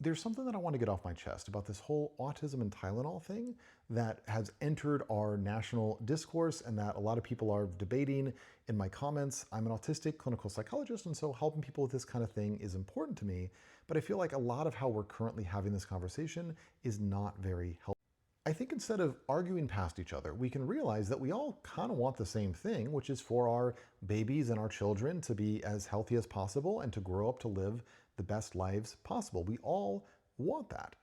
There's something that I want to get off my chest about this whole autism and Tylenol thing that has entered our national discourse and that a lot of people are debating in my comments. I'm an autistic clinical psychologist, and so helping people with this kind of thing is important to me. But I feel like a lot of how we're currently having this conversation is not very helpful. I think instead of arguing past each other, we can realize that we all kind of want the same thing, which is for our babies and our children to be as healthy as possible and to grow up to live the best lives possible. We all want that.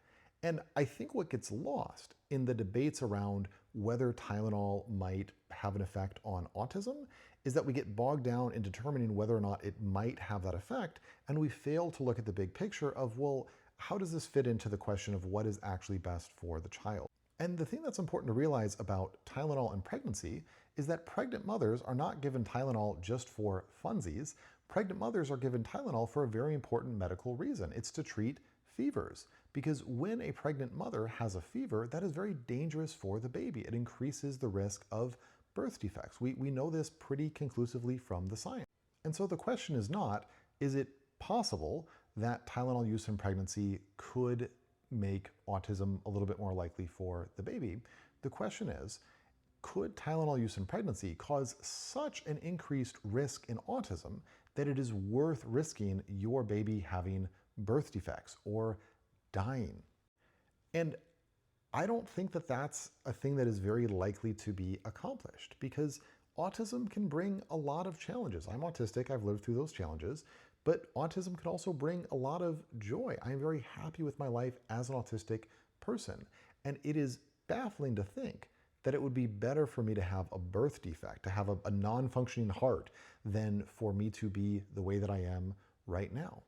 And I think what gets lost in the debates around whether Tylenol might have an effect on autism is that we get bogged down in determining whether or not it might have that effect, and we fail to look at the big picture of, well, how does this fit into the question of what is actually best for the child? And the thing that's important to realize about Tylenol and pregnancy is that pregnant mothers are not given Tylenol just for funsies. Pregnant mothers are given Tylenol for a very important medical reason. It's to treat fevers. Because when a pregnant mother has a fever, that is very dangerous for the baby. It increases the risk of birth defects. We know this pretty conclusively from the science. And so the question is not, is it possible that Tylenol use in pregnancy could make autism a little bit more likely for the baby? The question is, could Tylenol use in pregnancy cause such an increased risk in autism that it is worth risking your baby having birth defects or dying? And I don't think that that's a thing that is very likely to be accomplished, because autism can bring a lot of challenges. I'm autistic, I've lived through those challenges, but autism can also bring a lot of joy. I am very happy with my life as an autistic person. And it is baffling to think that it would be better for me to have a birth defect, to have a non-functioning heart, than for me to be the way that I am right now.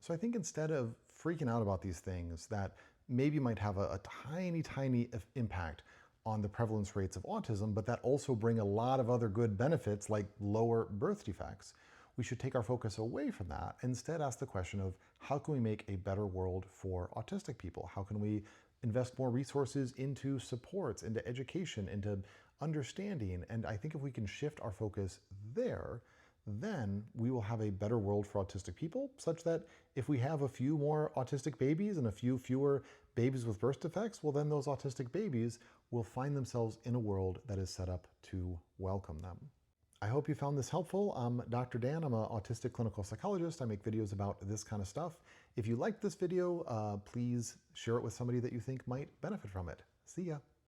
So I think instead of freaking out about these things that maybe might have a tiny, tiny impact on the prevalence rates of autism, but that also bring a lot of other good benefits like lower birth defects, we should take our focus away from that and instead ask the question of, how can we make a better world for autistic people? How can we invest more resources into supports, into education, into understanding? And I think if we can shift our focus there, then we will have a better world for autistic people, such that if we have a few more autistic babies and a few fewer babies with birth defects, well, then those autistic babies will find themselves in a world that is set up to welcome them. I hope you found this helpful. I'm Dr. Dan. I'm an autistic clinical psychologist. I make videos about this kind of stuff. If you liked this video, please share it with somebody that you think might benefit from it. See ya.